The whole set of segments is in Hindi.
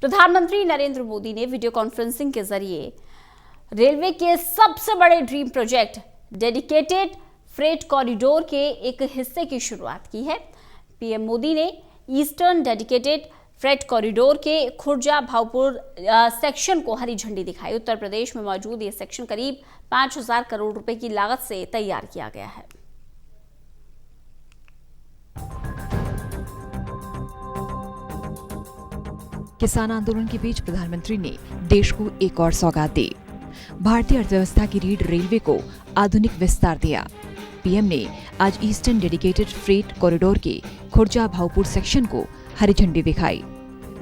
प्रधानमंत्री नरेंद्र मोदी ने वीडियो कॉन्फ्रेंसिंग के जरिए रेलवे के सबसे बड़े dream project dedicated freight corridor के एक हिस्से की शुरुआत की है। पीएम मोदी ने ईस्टर्न डेडिकेटेड फ्रेट कॉरिडोर के खुर्जा भावपुर सेक्शन को हरी झंडी दिखाई। उत्तर प्रदेश में मौजूद ये सेक्शन करीब 5,000 करोड़ रुपए की लागत से तैयार किया गया है। किसान आंदोलन के बीच प्रधानमंत्री ने देश को एक और सौगात दी। भारतीय अर्थव्यवस्था की रीढ़ रेलवे को आधुनिक विस्तार दिया। पीएम ने आज ईस्टर्न डेडिकेटेड फ्रेट कॉरिडोर के खुर्जा भावपुर सेक्शन को हरी झंडी दिखाई।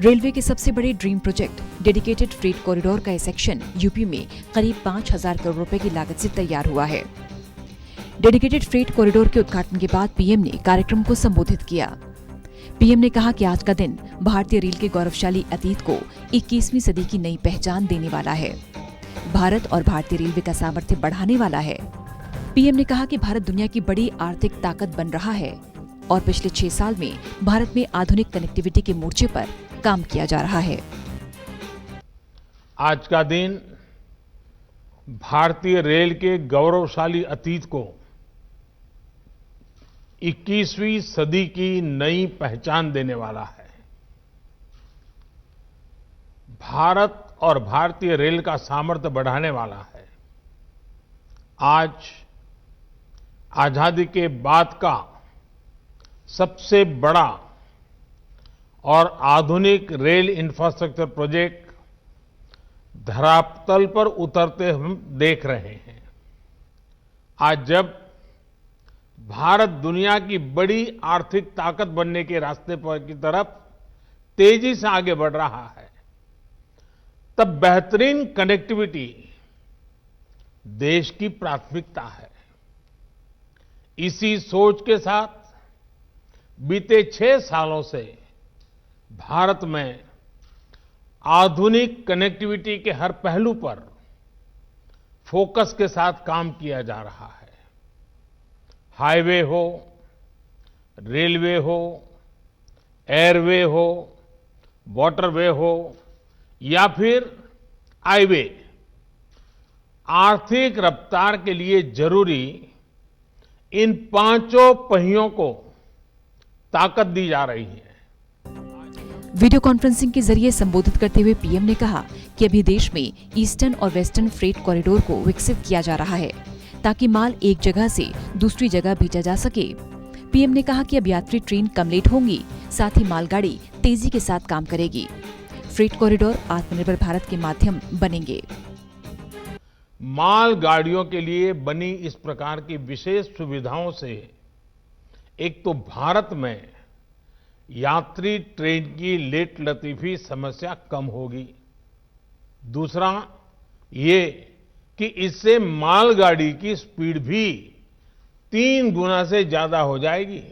रेलवे के सबसे बड़े dream project dedicated freight corridor का यह सेक्शन यूपी में करीब 5,000 करोड़ रुपए की लागत से तैयार हुआ है। डेडिकेटेड फ्रेट कॉरिडोर के उद्घाटन के बाद पीएम ने कार्यक्रम को संबोधित किया। पीएम ने कहा कि आज का दिन भारतीय रेल के गौरवशाली अतीत को 21वीं सदी की नई पहचान देने वाला है। भारत और भारतीय रेलवे का सामर्थ्य बढ़ाने वाला है। पीएम ने कहा कि भारत दुनिया की बड़ी आर्थिक ताकत बन रहा है और पिछले 6 साल में भारत में आधुनिक कनेक्टिविटी के मोर्चे पर काम किया जा रहा है। आज का दिन भारतीय रेल के गौरवशाली अतीत को 21वीं सदी की नई पहचान देने वाला है। भारत और भारतीय रेल का सामर्थ्य बढ़ाने वाला है। आज आजादी के बाद का सबसे बड़ा और आधुनिक रेल इंफ्रास्ट्रक्चर प्रोजेक्ट धरातल पर उतरते हम देख रहे हैं। आज जब भारत दुनिया की बड़ी आर्थिक ताकत बनने के रास्ते पर की तरफ तेजी से आगे बढ़ रहा है, तब बेहतरीन कनेक्टिविटी देश की प्राथमिकता है। इसी सोच के साथ बीते 6 सालों से भारत में आधुनिक कनेक्टिविटी के हर पहलू पर फोकस के साथ काम किया जा रहा है। हाईवे हो, रेलवे हो, एयरवे हो, वाटरवे हो या फिर हाईवे, आर्थिक रफ्तार के लिए जरूरी इन 5 पहियों को ताकत दी जा रही है। वीडियो कॉन्फ्रेंसिंग के जरिए संबोधित करते हुए पीएम ने कहा कि अभी देश में ईस्टर्न और वेस्टर्न फ्रेट कॉरिडोर को विकसित किया जा रहा है ताकि माल एक जगह से दूसरी जगह भेजा जा सके। पीएम ने कहा कि अब यात्री ट्रेन कम लेट होंगी, साथ ही मालगाड़ी तेजी के साथ काम करेगी। फ्रेट कॉरिडोर आत्मनिर्भर भारत के माध्यम बनेंगे। मालगाड़ियों के लिए बनी इस प्रकार की विशेष सुविधाओं से एक तो भारत में यात्री ट्रेन की लेट लतीफी समस्या कम होगी। दूसरा ये कि इससे मालगाड़ी की स्पीड भी 3 गुना से ज्यादा हो जाएगी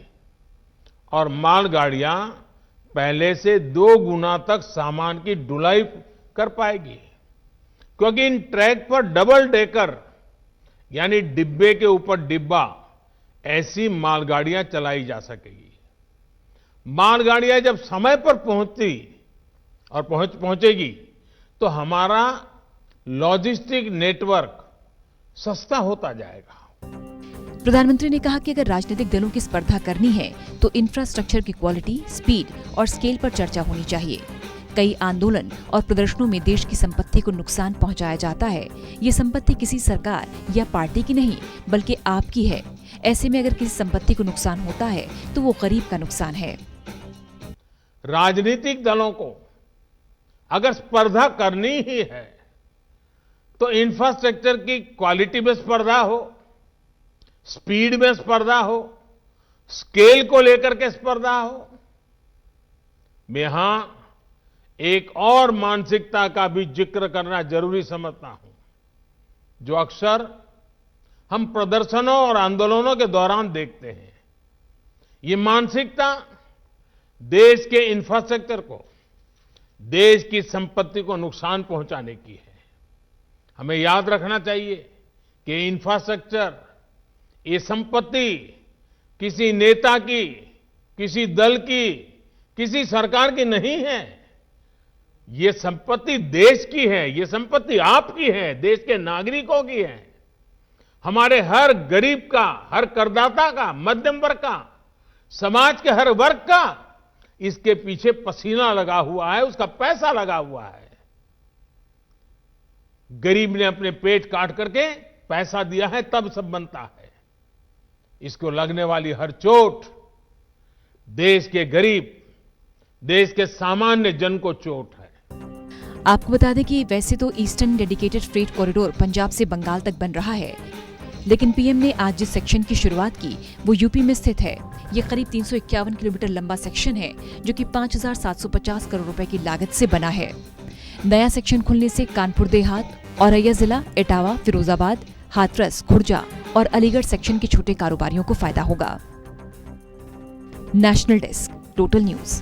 और मालगाड़ियां पहले से 2 गुना तक सामान की ढुलाई कर पाएगी, क्योंकि इन ट्रैक पर डबल डेकर यानी डिब्बे के ऊपर डिब्बा ऐसी मालगाड़ियां चलाई जा सकेगी। मालगाड़ियां जब समय पर पहुंचती और पहुंचेगी तो हमारा लॉजिस्टिक नेटवर्क सस्ता होता जाएगा। प्रधानमंत्री ने कहा कि अगर राजनीतिक दलों की स्पर्धा करनी है तो इंफ्रास्ट्रक्चर की क्वालिटी, स्पीड और स्केल पर चर्चा होनी चाहिए। कई आंदोलन और प्रदर्शनों में देश की संपत्ति को नुकसान पहुंचाया जाता है। ये संपत्ति किसी सरकार या पार्टी की नहीं बल्कि आपकी है। ऐसे में अगर किसी संपत्ति को नुकसान होता है तो वो गरीब का नुकसान है। राजनीतिक दलों को अगर स्पर्धा करनी ही है तो इंफ्रास्ट्रक्चर की क्वालिटी में स्पर्धा हो, स्पीड में स्पर्धा हो, स्केल को लेकर के स्पर्धा हो। मैं यहां एक और मानसिकता का भी जिक्र करना जरूरी समझता हूं, जो अक्सर हम प्रदर्शनों और आंदोलनों के दौरान देखते हैं। ये मानसिकता देश के इंफ्रास्ट्रक्चर को, देश की संपत्ति को नुकसान पहुंचाने की है। हमें याद रखना चाहिए कि इंफ्रास्ट्रक्चर, ये संपत्ति किसी नेता की, किसी दल की, किसी सरकार की नहीं है। ये संपत्ति देश की है, ये संपत्ति आपकी है, देश के नागरिकों की है। हमारे हर गरीब का, हर करदाता का, मध्यम वर्ग का, समाज के हर वर्ग का इसके पीछे पसीना लगा हुआ है, उसका पैसा लगा हुआ है। गरीब ने अपने पेट काट करके पैसा दिया है, तब सब बनता है। इसको लगने वाली हर चोट देश के गरीब, देश के सामान्य जन को चोट है। आपको बता दें कि वैसे तो eastern dedicated freight corridor Punjab से बंगाल तक बन रहा है, लेकिन पीएम ने आज जिस सेक्शन की शुरुआत की वो यूपी में स्थित है। ये करीब 351 किलोमीटर लंबा सेक्शन है, जो कि 5,750 करोड़ रुपए की लागत से बना है। नया सेक्शन खुलने से कानपुर देहात, औरैया जिला, इटावा, फिरोजाबाद, हाथरस, खुर्जा और अलीगढ़ सेक्शन के छोटे कारोबारियों को फायदा होगा। National desk, total news.